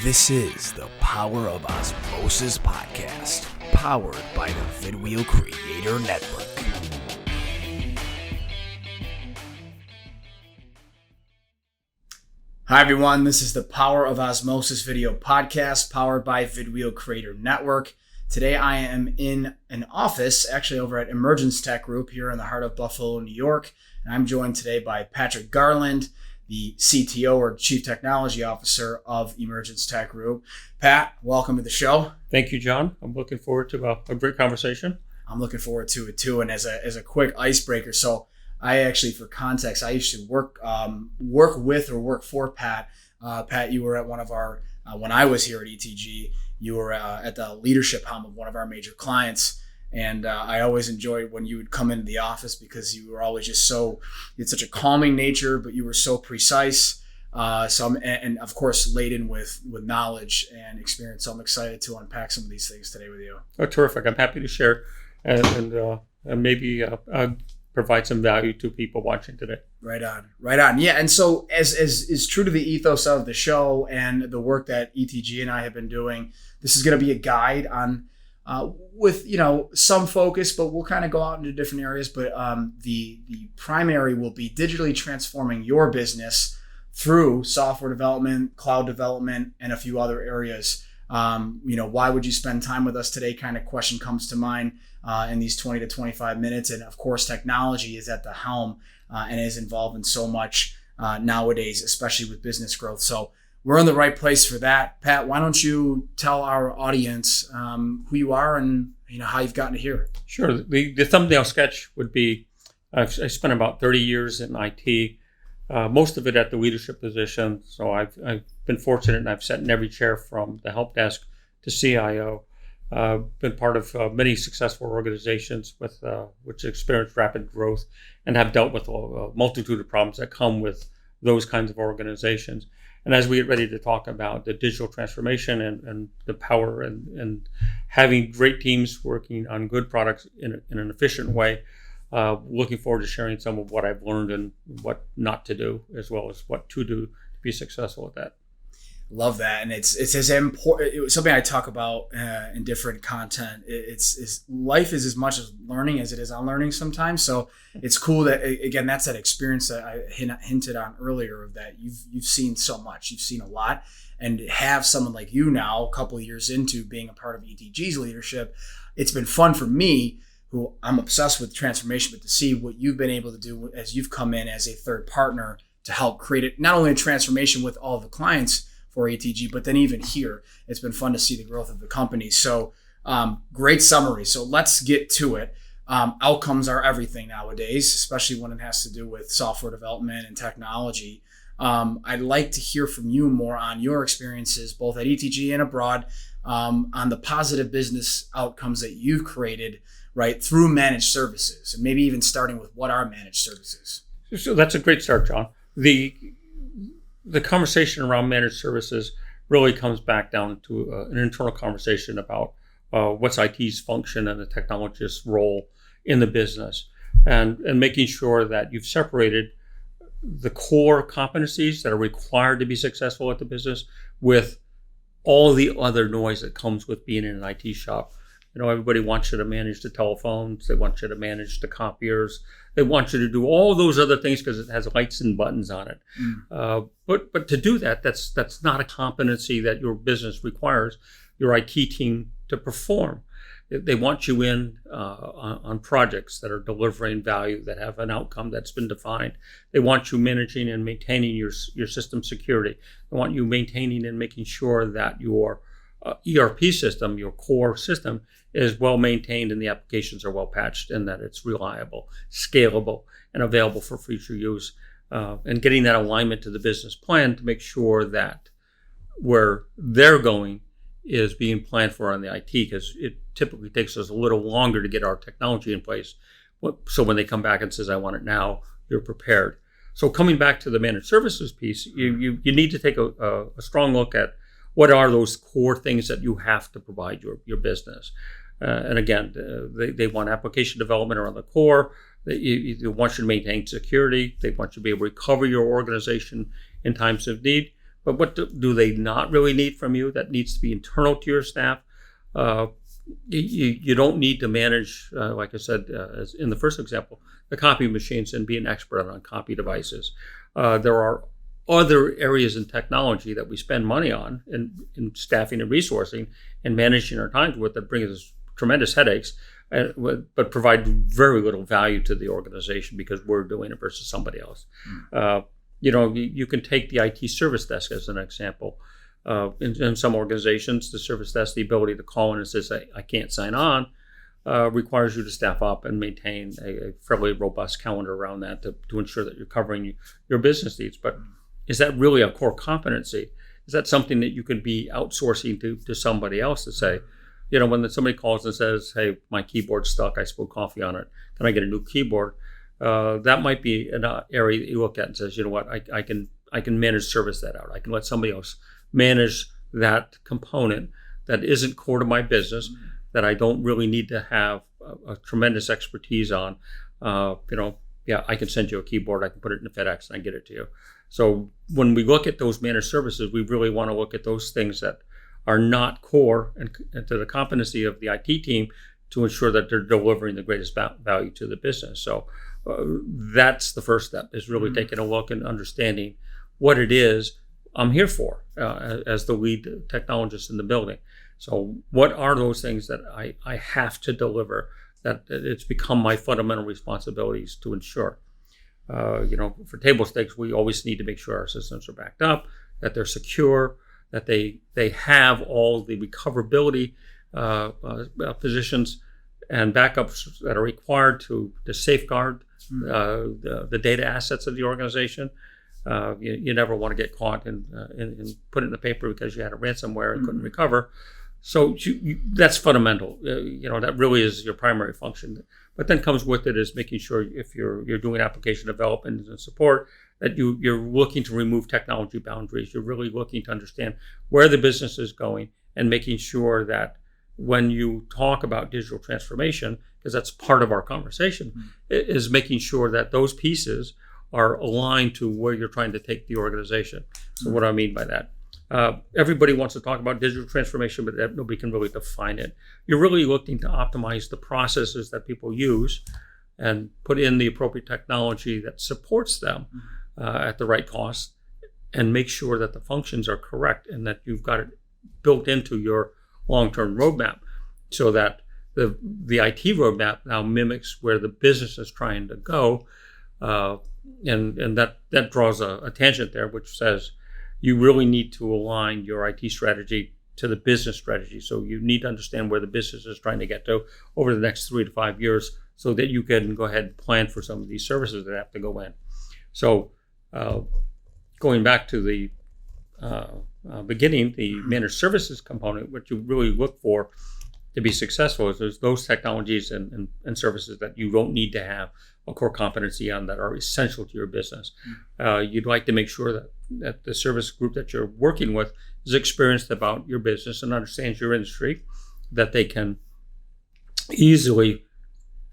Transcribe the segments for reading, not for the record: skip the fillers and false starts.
This is the Power of OZmosis podcast, powered by the Vidwheel Creator Network. Hi everyone, this is the Power of OZmosis video podcast, powered by Vidwheel Creator Network. Today I am in an office, actually over at EmergenceTek Group here in the heart of Buffalo, New York. And I'm joined today by Patrick Garland, the CTO or Chief Technology Officer of EmergenceTek Group. Pat, welcome to the show. Thank you, John. I'm looking forward to a great conversation. I'm looking forward to it too. And as a quick icebreaker, so I actually, for context, I used to work for Pat. Pat, you were at one of our, when I was here at ETG, you were at the leadership helm of one of our major clients. And I always enjoyed when you would come into the office because you were always just you had such a calming nature, but you were so precise. And of course, laden with knowledge and experience. So I'm excited to unpack some of these things today with you. Oh, terrific. I'm happy to share and maybe provide some value to people watching today. Right on. Yeah. And so as is true to the ethos of the show and the work that ETG and I have been doing, this is going to be a guide on with some focus, but we'll kind of go out into different areas. But the primary will be digitally transforming your business through software development, cloud development, and a few other areas. Why would you spend time with us today? Kind of question comes to mind in these 20 to 25 minutes. And of course, technology is at the helm and is involved in so much nowadays, especially with business growth. So we're in the right place for that. Pat, why don't you tell our audience who you are and how you've gotten to here? Sure. The thumbnail sketch would be, I spent about 30 years in IT, most of it at the leadership position. So I've been fortunate and I've sat in every chair from the help desk to CIO. Been part of many successful organizations which experience rapid growth and have dealt with a multitude of problems that come with those kinds of organizations. And as we get ready to talk about the digital transformation and the power and having great teams working on good products in an efficient way, looking forward to sharing some of what I've learned and what not to do, as well as what to do to be successful at that. Love that, and it's as important. It was something I talk about in different content. It's life is as much as learning as it is unlearning sometimes. So it's cool that again that's that experience that I hinted on earlier of that you've seen so much, you've seen a lot, and to have someone like you now, a couple of years into being a part of ETG's leadership, it's been fun for me, who I'm obsessed with transformation, but to see what you've been able to do as you've come in as a third partner to help create it, not only a transformation with all the clients for ETG, but then even here, it's been fun to see the growth of the company. So great summary. So let's get to it. Outcomes are everything nowadays, especially when it has to do with software development and technology. I'd like to hear from you more on your experiences, both at ETG and abroad, on the positive business outcomes that you've created, right, through managed services, and maybe even starting with what are managed services. So that's a great start, John. The conversation around managed services really comes back down to an internal conversation about what's IT's function and the technologist's role in the business, and making sure that you've separated the core competencies that are required to be successful at the business with all the other noise that comes with being in an IT shop. Everybody wants you to manage the telephones. They want you to manage the copiers. They want you to do all those other things because it has lights and buttons on it. But to do that, that's not a competency that your business requires your IT team to perform. They want you in on projects that are delivering value, that have an outcome that's been defined. They want you managing and maintaining your system security. They want you maintaining and making sure that your ERP system, your core system, is well maintained and the applications are well patched and that it's reliable, scalable, and available for future use. And getting that alignment to the business plan to make sure that where they're going is being planned for on the IT, because it typically takes us a little longer to get our technology in place. So when they come back and says, I want it now, you're prepared. So coming back to the managed services piece, you need to take a strong look at what are those core things that you have to provide your business. And again, they want application development around the core. They want you to maintain security. They want you to be able to recover your organization in times of need. But what do they not really need from you that needs to be internal to your staff? You don't need to manage, like I said, as in the first example, the copy machines and be an expert on copy devices. There are other areas in technology that we spend money on in staffing and resourcing and managing our time with that brings us tremendous headaches, but provide very little value to the organization because we're doing it versus somebody else. You can take the IT service desk as an example. In some organizations, the service desk, the ability to call in and say, I can't sign on, requires you to staff up and maintain a fairly robust calendar around that to ensure that you're covering your business needs. But is that really a core competency? Is that something that you could be outsourcing to somebody else to say, when somebody calls and says, hey, my keyboard's stuck, I spilled coffee on it, can I get a new keyboard? That might be an area that you look at and says, you know what, I can manage service that out. I can let somebody else manage that component that isn't core to my business, that I don't really need to have a tremendous expertise on. I can send you a keyboard, I can put it in FedEx and I get it to you. So when we look at those managed services, we really want to look at those things that are not core and to the competency of the IT team to ensure that they're delivering the greatest value to the business. So that's the first step, is really taking a look and understanding what it is I'm here for as the lead technologist in the building. So what are those things that I have to deliver, that it's become my fundamental responsibilities to ensure? For table stakes, we always need to make sure our systems are backed up, that they're secure, that they have all the recoverability positions and backups that are required to safeguard the data assets of the organization. You never want to get caught and put it in the paper because you had a ransomware and couldn't recover. So that's fundamental. That really is your primary function. But then comes with it is making sure if you're doing application development and support, that you're looking to remove technology boundaries. You're really looking to understand where the business is going and making sure that when you talk about digital transformation, because that's part of our conversation, is making sure that those pieces are aligned to where you're trying to take the organization. So what do I mean by that? Everybody wants to talk about digital transformation, but nobody can really define it. You're really looking to optimize the processes that people use and put in the appropriate technology that supports them at the right cost, and make sure that the functions are correct and that you've got it built into your long-term roadmap, so that the IT roadmap now mimics where the business is trying to go. And that draws a tangent there, which says you really need to align your IT strategy to the business strategy. So you need to understand where the business is trying to get to over the next 3 to 5 years, so that you can go ahead and plan for some of these services that have to go in. So going back to the beginning, the managed services component, what you really look for to be successful is there's those technologies and services that you don't need to have a core competency on, that are essential to your business. You'd like to make sure that the service group that you're working with is experienced about your business and understands your industry, that they can easily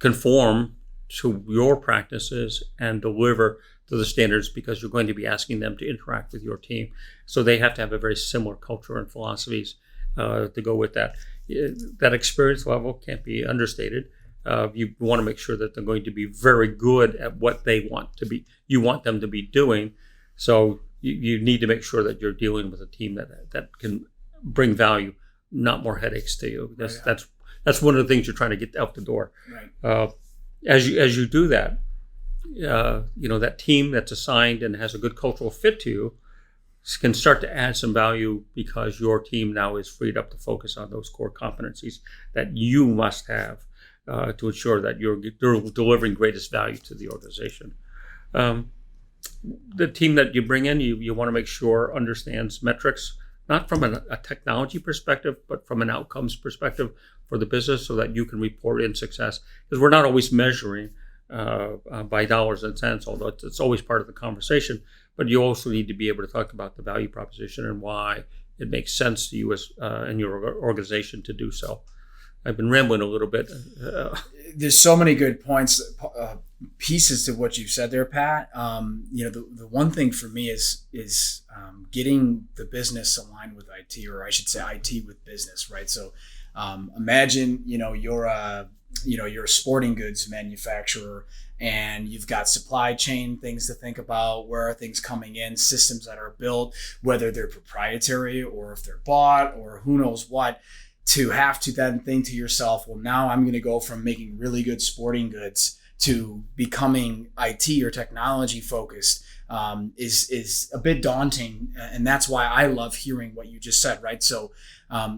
conform to your practices and deliver to the standards, because you're going to be asking them to interact with your team. So they have to have a very similar culture and philosophies to go with that. That experience level can't be understated. You want to make sure that they're going to be very good at what you want them to be doing. So you need to make sure that you're dealing with a team that can bring value, not more headaches to you. That's one of the things you're trying to get out the door. Right. As you do that, that team that's assigned and has a good cultural fit to you can start to add some value, because your team now is freed up to focus on those core competencies that you must have to ensure that you're delivering greatest value to the organization. The team that you bring in, you want to make sure understands metrics, not from a technology perspective, but from an outcomes perspective for the business, so that you can report in success. Because we're not always measuring by dollars and cents, although it's always part of the conversation. But you also need to be able to talk about the value proposition and why it makes sense to you as and your organization to do so. I've been rambling a little bit. There's so many good points, pieces to what you said there, Pat. The one thing for me is getting the business aligned with IT, or I should say IT with business, right? So imagine, you're a sporting goods manufacturer, and you've got supply chain things to think about. Where are things coming in, systems that are built, whether they're proprietary or if they're bought or who knows what, to have to then think to yourself, well, now I'm going to go from making really good sporting goods to becoming IT or technology focused, is a bit daunting. And that's why I love hearing what you just said, right? So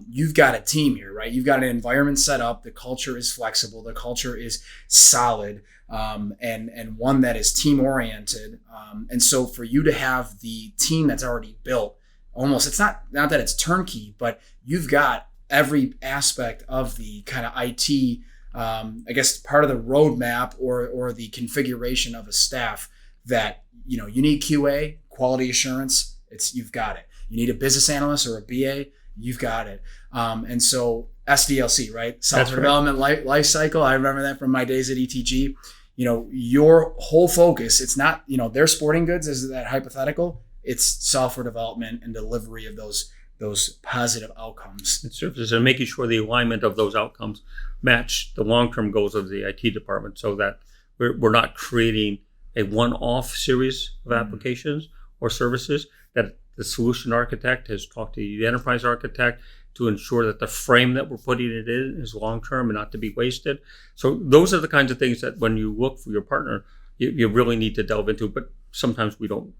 you've got a team here, right? You've got an environment set up. The culture is flexible. The culture is solid, and one that is team oriented. And so for you to have the team that's already built, almost, it's not that it's turnkey, but you've got every aspect of the kind of IT, I guess, part of the roadmap or the configuration of a staff that, you need QA, quality assurance, you've got it. You need a business analyst or a BA, you've got it. And so SDLC, right? Software development life cycle. I remember that from my days at ETG. Your whole focus, it's not, their sporting goods is that hypothetical. It's software development and delivery of those positive outcomes. It serves and making sure the alignment of those outcomes match the long-term goals of the IT department, so that we're not creating a one-off series of applications or services, that the solution architect has talked to the enterprise architect to ensure that the frame that we're putting it in is long-term and not to be wasted. So those are the kinds of things that when you look for your partner, you really need to delve into, but sometimes we don't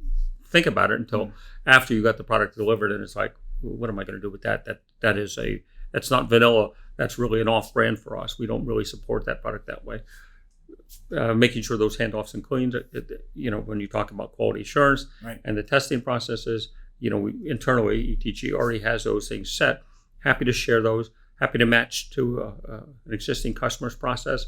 think about it until after you got the product delivered, and it's like, what am I going to do with that? That's not vanilla. That's really an off-brand for us. We don't really support that product that way. Making sure those handoffs and cleans, when you talk about quality assurance, right, and the testing processes, we internally, ETG already has those things set. Happy to share those. Happy to match to an existing customer's process.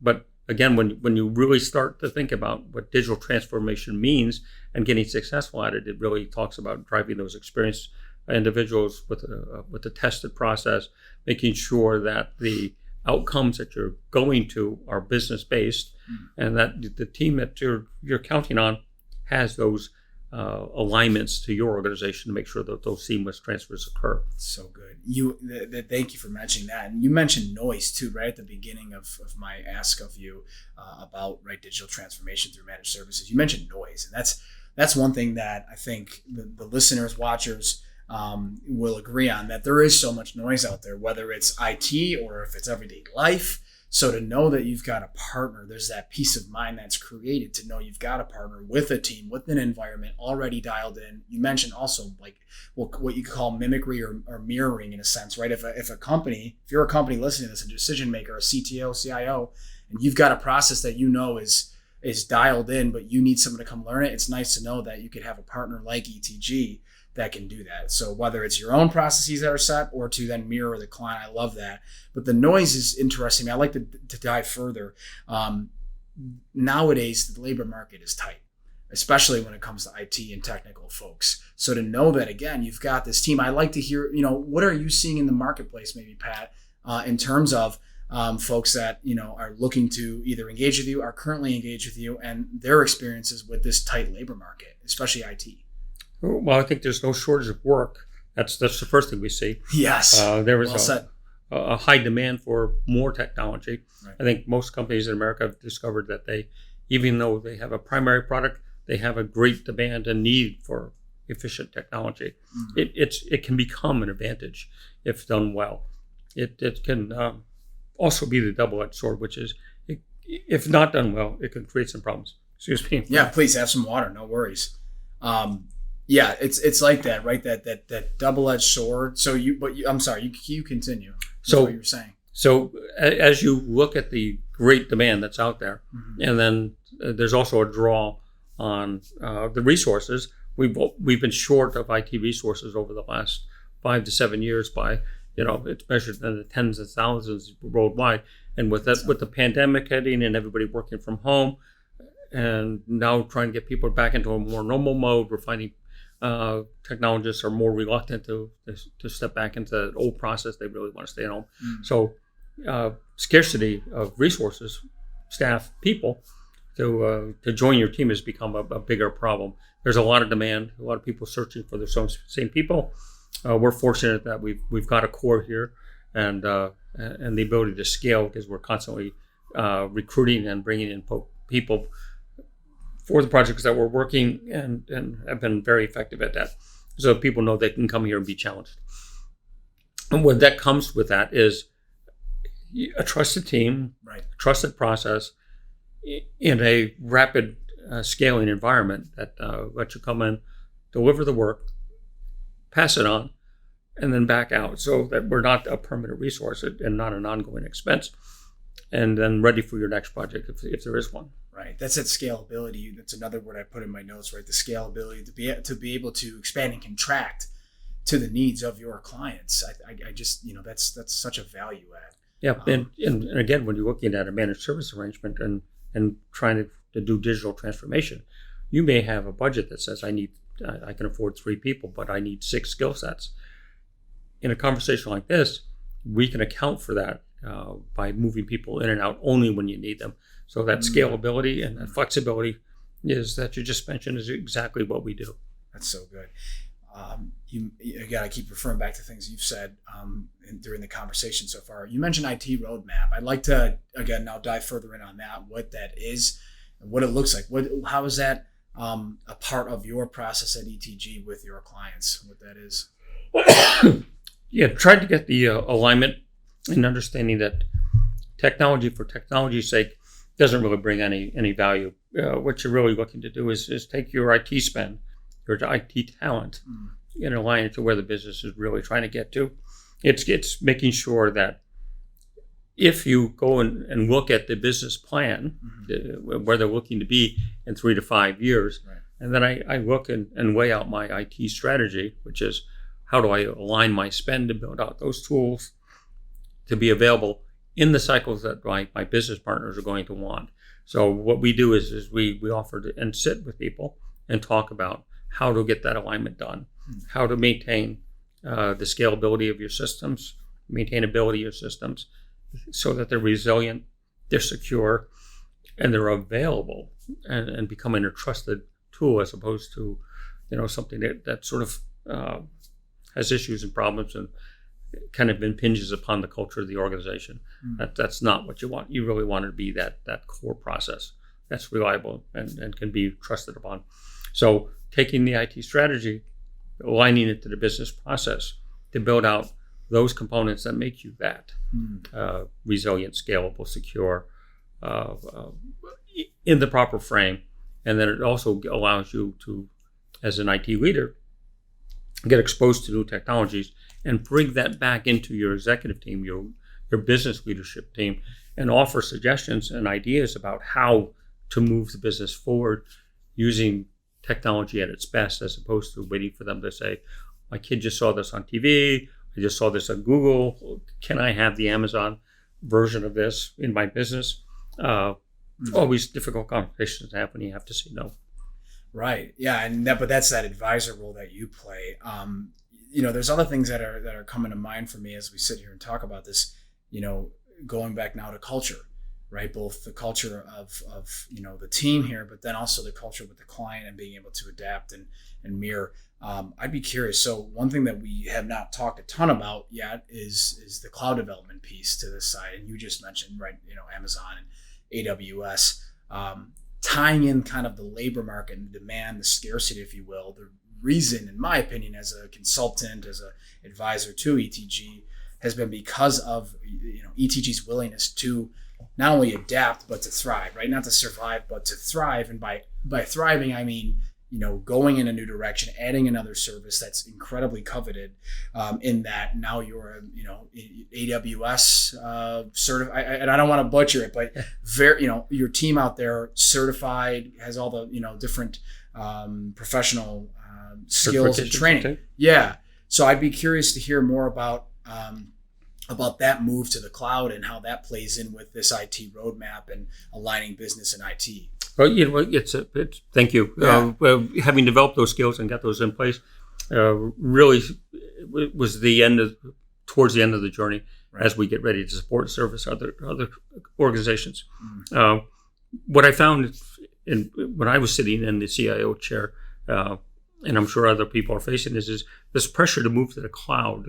But again, when you really start to think about what digital transformation means and getting successful at it, it really talks about driving those experienced individuals with a tested process, making sure that the outcomes that you're going to are business based, and that the team that you're counting on has those alignments to your organization to make sure that those seamless transfers occur. So good. Thank you for mentioning that. And you mentioned noise too, right at the beginning of my ask of you about digital transformation through managed services. You mentioned noise, and that's one thing that I think the listeners, watchers will agree on, that there is so much noise out there, whether it's IT or if it's everyday life. So to know that you've got a partner, there's that peace of mind that's created to know you've got a partner with a team, with an environment already dialed in. You mentioned also what you call mimicry or mirroring in a sense, right? If you're a company listening to this, a decision maker, a CTO, CIO, and you've got a process that is dialed in, but you need someone to come learn it, it's nice to know that you could have a partner like ETG that can do that. So whether it's your own processes that are set or to then mirror the client, I love that. But the noise is interesting. I like to dive further. Nowadays, the labor market is tight, especially when it comes to IT and technical folks. So to know that, again, you've got this team, I like to hear, what are you seeing in the marketplace, maybe, Pat, in terms of folks that, are looking to either engage with you, are currently engaged with you, and their experiences with this tight labor market, especially IT. Well, I think there's no shortage of work. That's the first thing we see. Yes. There is a high demand for more technology. Right. I think most companies in America have discovered that even though they have a primary product, they have a great demand and need for efficient technology. Mm-hmm. It can become an advantage if done well. It can also be the double-edged sword, which is if not done well, it can create some problems. Excuse me. Yeah, please have some water. No worries. Yeah, it's like that, right? That double-edged sword. So I'm sorry. You continue. That's what you were saying. So as you look at the great demand that's out there, mm-hmm. and then there's also a draw on the resources. We've been short of IT resources over the last 5 to 7 years by, it's measured in the tens of thousands worldwide. And with the pandemic hitting and everybody working from home, and now trying to get people back into a more normal mode, we're finding technologists are more reluctant to step back into the old process. They really want to stay at home. Mm. So scarcity of resources, staff, people to join your team has become a bigger problem there's a lot of demand, a lot of people searching for the same people. We're fortunate that we've got a core here, and the ability to scale, because we're constantly recruiting and bringing in people for the projects that we're working, and have been very effective at that. So people know they can come here and be challenged. And what that comes with that is a trusted team, Right. a trusted process in a rapid scaling environment that lets you come in, deliver the work, pass it on, and then back out, so that we're not a permanent resource and not an ongoing expense, and then ready for your next project if there is one. Right. That's that scalability. That's another word I put in my notes, right? The scalability to be able to expand and contract to the needs of your clients. I just, that's such a value add. Yeah. And again, when you're looking at a managed service arrangement and trying to do digital transformation, you may have a budget that says I can afford 3 people, but I need 6 skill sets. In a conversation like this, we can account for that by moving people in and out only when you need them. So that scalability and that flexibility is that you just mentioned is exactly what we do. That's so good. Again, I keep referring back to things you've said during the conversation so far. You mentioned IT roadmap. I'd like to, again, now dive further in on that, what that is and what it looks like. How is that a part of your process at ETG with your clients, what that is? Yeah, tried to get the alignment and understanding that technology for technology's sake doesn't really bring any value. What you're really looking to do is take your IT spend, your IT talent, and align it to where the business is really trying to get to. It's making sure that if you go and look at the business plan, where they're looking to be in 3 to 5 years, right. And then I look and weigh out my IT strategy, which is how do I align my spend to build out those tools to be available in the cycles that my business partners are going to want. So what we do is we offer to and sit with people and talk about how to get that alignment done, how to maintain the scalability of your systems, maintainability of your systems, so that they're resilient, they're secure, and they're available, and becoming a trusted tool as opposed to something that sort of has issues and problems and kind of impinges upon the culture of the organization. That's not what you want. You really want it to be that core process that's reliable and can be trusted upon. So taking the IT strategy, aligning it to the business process to build out those components that make you that resilient, scalable, secure, in the proper frame. And then it also allows you to, as an IT leader, get exposed to new technologies and bring that back into your executive team, your business leadership team, and offer suggestions and ideas about how to move the business forward using technology at its best, as opposed to waiting for them to say, my kid just saw this on TV, I just saw this on Google, can I have the Amazon version of this in my business? Always difficult conversations to have when you have to say no. Right. Yeah. But that's that advisor role that you play. There's other things that are coming to mind for me as we sit here and talk about this, going back now to culture, right? Both the culture of the team here, but then also the culture with the client and being able to adapt and mirror. I'd be curious. So one thing that we have not talked a ton about yet is the cloud development piece to this side. And you just mentioned, right, Amazon and AWS, tying in kind of the labor market and demand, the scarcity, if you will. The reason, in my opinion, as a consultant, as an advisor to ETG, has been because of ETG's willingness to not only adapt but to thrive, right? Not to survive but to thrive. And by thriving, I mean going in a new direction, adding another service that's incredibly coveted. In that now you're AWS certified, and I don't want to butcher it, but your team out there certified, has all the different professional skills and training. Yeah. So I'd be curious to hear more about that move to the cloud and how that plays in with this IT roadmap and aligning business and IT. Well, thank you. Yeah. Having developed those skills and got those in place, really was towards the end of the journey, right, as we get ready to support and service other organizations. What I found when I was sitting in the CIO chair and I'm sure other people are facing this, is this pressure to move to the cloud,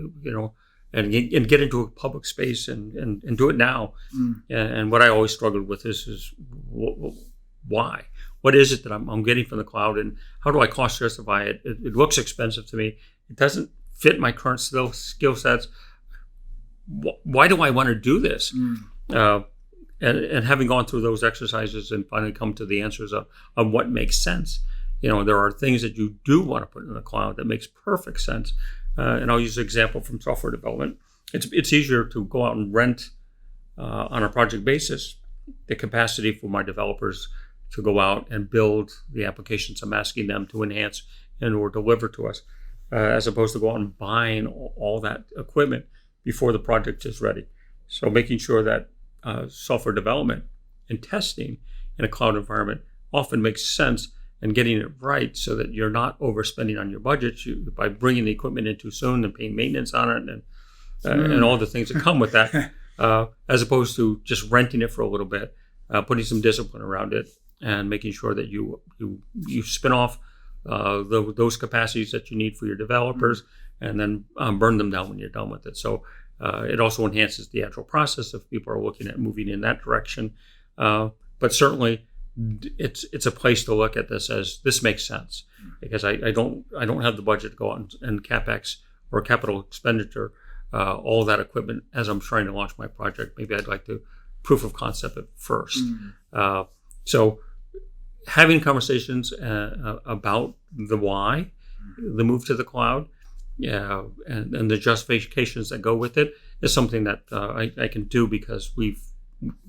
and get into a public space and do it now. And what I always struggled with is why? What is it that I'm getting from the cloud, and how do I cost justify it? It looks expensive to me. It doesn't fit my current skill sets. Why do I want to do this? And having gone through those exercises and finally come to the answers of what makes sense, there are things that you do want to put in the cloud that makes perfect sense. And I'll use an example from software development. It's easier to go out and rent on a project basis the capacity for my developers to go out and build the applications I'm asking them to enhance and or deliver to us, as opposed to go out and buying all that equipment before the project is ready. So making sure that software development and testing in a cloud environment often makes sense, and getting it right so that you're not overspending on your budget by bringing the equipment in too soon and paying maintenance on it and all the things that come with that, as opposed to just renting it for a little bit, putting some discipline around it, and making sure that you spin off those capacities that you need for your developers, and then burn them down when you're done with it. So it also enhances the actual process if people are looking at moving in that direction. But certainly, it's a place to look at this as this makes sense, because I don't have the budget to go out and CapEx or capital expenditure all that equipment as I'm trying to launch my project. Maybe I'd like to proof of concept it first. So having conversations about the why, the move to the cloud, and the justifications that go with it is something that I can do because we've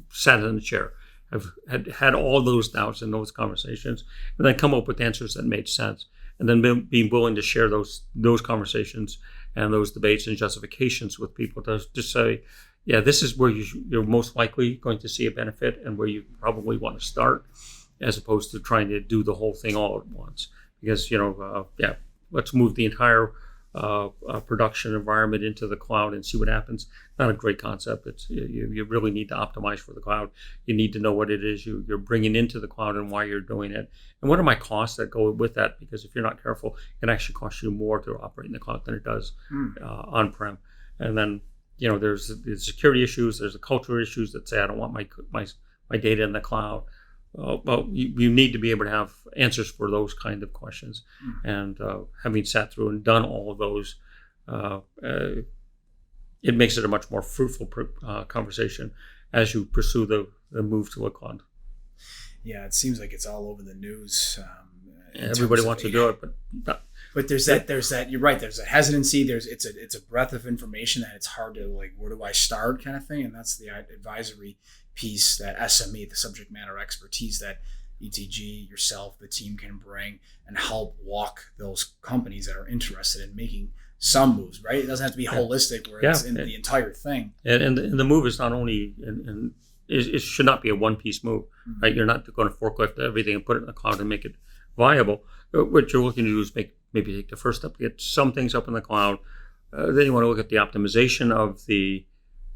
sat in the chair. I've had all those doubts and those conversations, and then come up with answers that made sense, and then being willing to share those conversations and those debates and justifications with people to just say, yeah, this is where you're most likely going to see a benefit and where you probably want to start, as opposed to trying to do the whole thing all at once. Because, let's move the entire production environment into the cloud and see what happens. Not a great concept. It's you really need to optimize for the cloud. You need to know what it is you're bringing into the cloud and why you're doing it, and what are my costs that go with that. Because if you're not careful, it can actually cost you more to operate in the cloud than it does on-prem. And then there's the security issues. There's the cultural issues that say I don't want my data in the cloud. Well, you need to be able to have answers for those kind of questions. And having sat through and done all of those, it makes it a much more fruitful conversation as you pursue the move to a cloud. Yeah, it seems like it's all over the news. Everybody wants to do it, but there's that. You're right. There's a hesitancy. It's a breadth of information that it's hard to where do I start kind of thing. And that's the advisory piece, that SME, the subject matter expertise that ETG, yourself, the team can bring and help walk those companies that are interested in making some moves, right? It doesn't have to be holistic where it's in the entire thing. And the move is not only, it should not be a one-piece move, right? You're not going to forklift everything and put it in the cloud and make it viable. What you're looking to do is maybe take the first step, get some things up in the cloud. Then you want to look at the optimization of the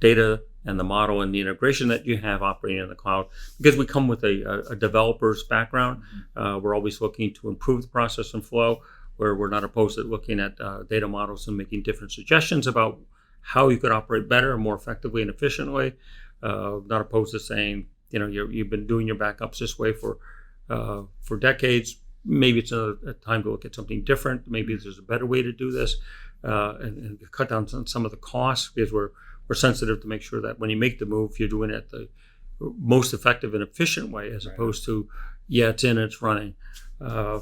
data and the model and the integration that you have operating in the cloud. Because we come with a developer's background, we're always looking to improve the process and flow, where we're not opposed to looking at data models and making different suggestions about how you could operate better and more effectively and efficiently. Not opposed to saying, you've been doing your backups this way for decades. Maybe it's a time to look at something different. Maybe there's a better way to do this, and cut down on some of the costs, because we're sensitive to make sure that when you make the move, you're doing it the most effective and efficient way, as opposed to, it's in, it's running. Never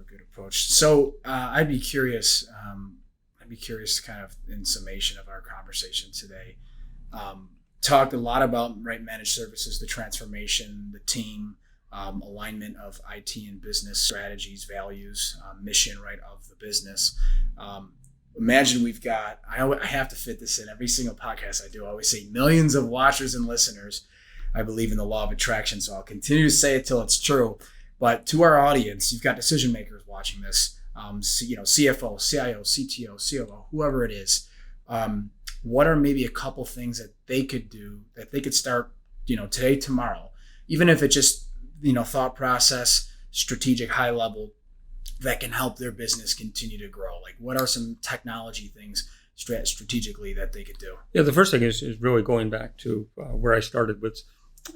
a good approach. So I'd be curious kind of in summation of our conversation today, talked a lot about managed services, the transformation, the team, alignment of IT and business strategies, values, mission, of the business. Imagine we've got, I have to fit this in every single podcast I do. I always say millions of watchers and listeners. I believe in the law of attraction, so I'll continue to say it till it's true. But to our audience, you've got decision makers watching this, CFO, CIO, CTO, COO, whoever it is. What are maybe a couple things that they could do, that they could start, today, tomorrow, even if it just, thought process, strategic high level that can help their business continue to grow? Like, what are some technology things strategically that they could do? Yeah, the first thing is really going back to where I started with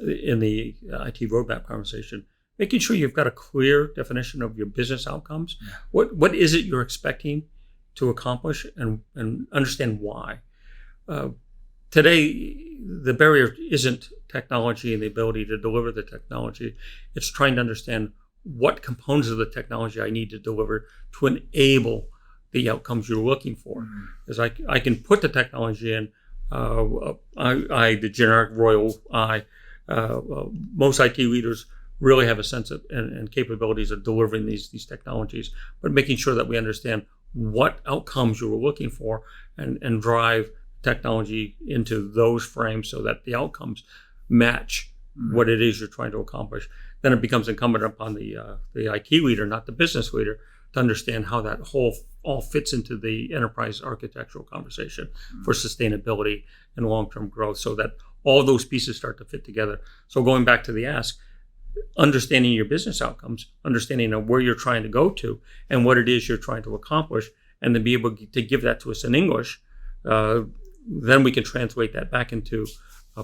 in the IT roadmap conversation, making sure you've got a clear definition of your business outcomes. Yeah. What is it you're expecting to accomplish, and understand why. Today, the barrier isn't technology and the ability to deliver the technology. It's trying to understand what components of the technology I need to deliver to enable the outcomes you're looking for. Because I can put the technology in, the generic royal I, most IT leaders really have a sense of and capabilities of delivering these technologies, but making sure that we understand what outcomes you're looking for and drive technology into those frames so that the outcomes match what it is you're trying to accomplish. Then it becomes incumbent upon the IT leader, not the business leader, to understand how that all fits into the enterprise architectural conversation for sustainability and long-term growth, so that all those pieces start to fit together. So going back to the ask, understanding your business outcomes, understanding where you're trying to go to and what it is you're trying to accomplish, and then be able to give that to us in English, then we can translate that back into,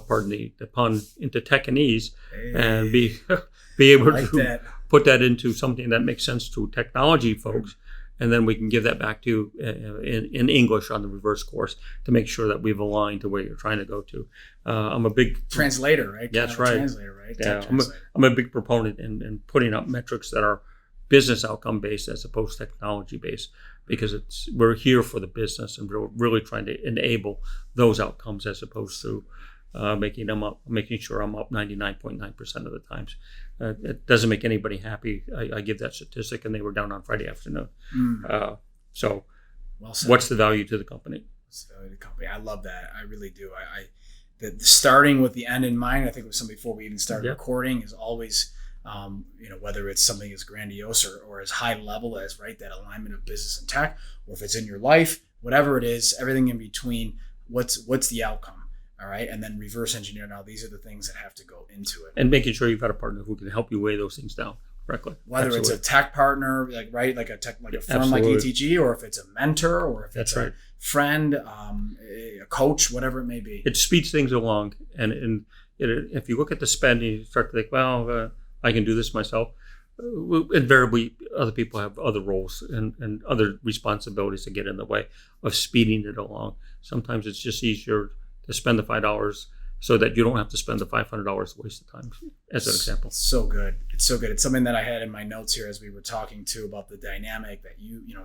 pardon the pun, into Tekanese, and be able to put that into something that makes sense to technology folks, and then we can give that back to in English on the reverse course to make sure that we've aligned to where you're trying to go to. I'm a big translator, right? That's right. Translator, right? Yeah, I'm a big proponent in putting up metrics that are business outcome based as opposed to technology based, because we're here for the business and we're really trying to enable those outcomes as opposed to making sure I'm up 99.9% of the times. It doesn't make anybody happy. I give that statistic, and they were down on Friday afternoon. So, well said. What's the value to the company? What's the value to the company? I love that. I really do. The starting with the end in mind, I think it was something before we even started recording, is always, whether it's something as grandiose or as high level as, right, that alignment of business and tech, or if it's in your life, whatever it is, everything in between, what's the outcome? All right. And then reverse engineer. Now, these are the things that have to go into it. And making sure you've got a partner who can help you weigh those things down correctly. Whether it's a tech partner, like a firm like ETG, or if it's a mentor, or if it's a friend, a coach, whatever it may be. It speeds things along. And if you look at the spend and you start to think, well, I can do this myself, invariably other people have other roles and other responsibilities to get in the way of speeding it along. Sometimes it's just easier to spend the $5 so that you don't have to spend the $500 waste of time, as an example. It's so good. It's so good. It's something that I had in my notes here as we were talking too about the dynamic that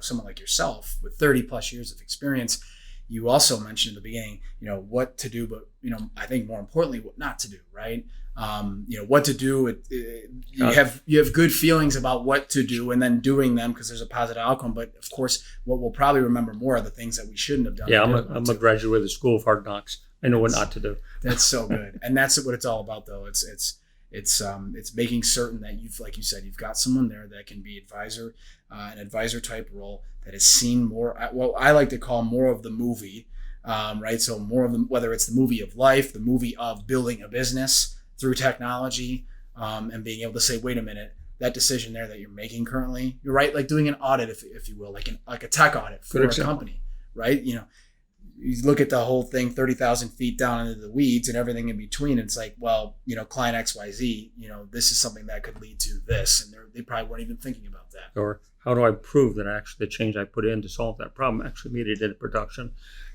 someone like yourself with 30 plus years of experience, you also mentioned in the beginning, what to do, but, I think more importantly, what not to do, right? What to do. You have good feelings about what to do and then doing them because there's a positive outcome. But of course, what we'll probably remember more are the things that we shouldn't have done. Yeah, I'm a graduate of the School of Hard Knocks. I know what not to do. That's so good, and that's what it's all about, though. It's making certain that like you said, you've got someone there that can be an advisor type role that has seen more. What I like to call more of the movie, right? So more of them, whether it's the movie of life, the movie of building a business through technology, and being able to say, wait a minute, that decision there that you're making currently, you're right, like doing an audit, if you will, like a tech audit for a company, right? You look at the whole thing 30,000 feet down into the weeds and everything in between. It's like, well, client XYZ, this is something that could lead to this. And they probably weren't even thinking about that. Or how do I prove that actually the change I put in to solve that problem actually made it into production?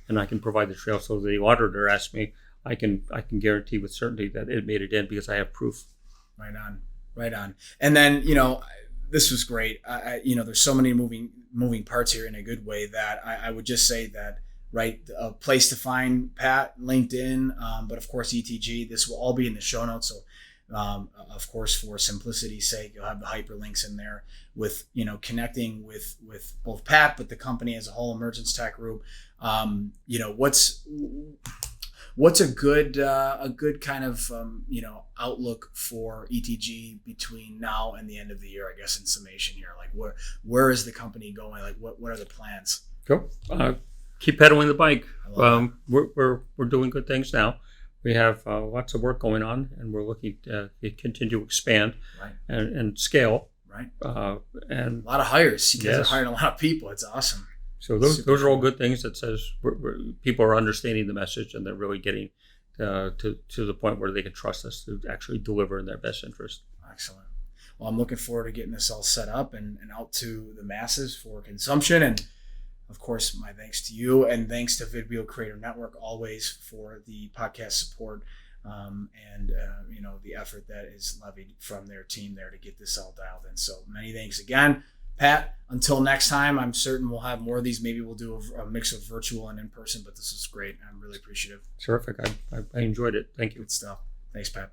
And I can provide the trail. So the auditor asks me, I can guarantee with certainty that it made it in because I have proof. Right on. And then, this was great. There's so many moving parts here in a good way that I would just say that, right, a place to find Pat, LinkedIn, but of course ETG. This will all be in the show notes. So, of course, for simplicity's sake, you'll have the hyperlinks in there with connecting with both Pat, but the company as a whole, EmergenceTek Group. What's a good kind of outlook for ETG between now and the end of the year? I guess in summation here, like where is the company going? Like what are the plans? Cool. Keep pedaling the bike. We're doing good things now. We have lots of work going on, and we're looking to continue to expand and scale. Right. And a lot of hires. You guys Yes. are hiring a lot of people. It's awesome. so those Super those are all cool. good things that says people are understanding the message and they're really getting to the point where they can trust us to actually deliver in their best interest. Excellent. Well, I'm looking forward to getting this all set up and out to the masses for consumption. And of course, my thanks to you, and thanks to Vidwheel Creator Network always for the podcast support, and the effort that is levied from their team there to get this all dialed in. So many thanks again, Pat. Until next time, I'm certain we'll have more of these. Maybe we'll do a mix of virtual and in person, but this was great. I'm really appreciative. Terrific. I enjoyed it. Thank you. Good stuff. Thanks, Pat.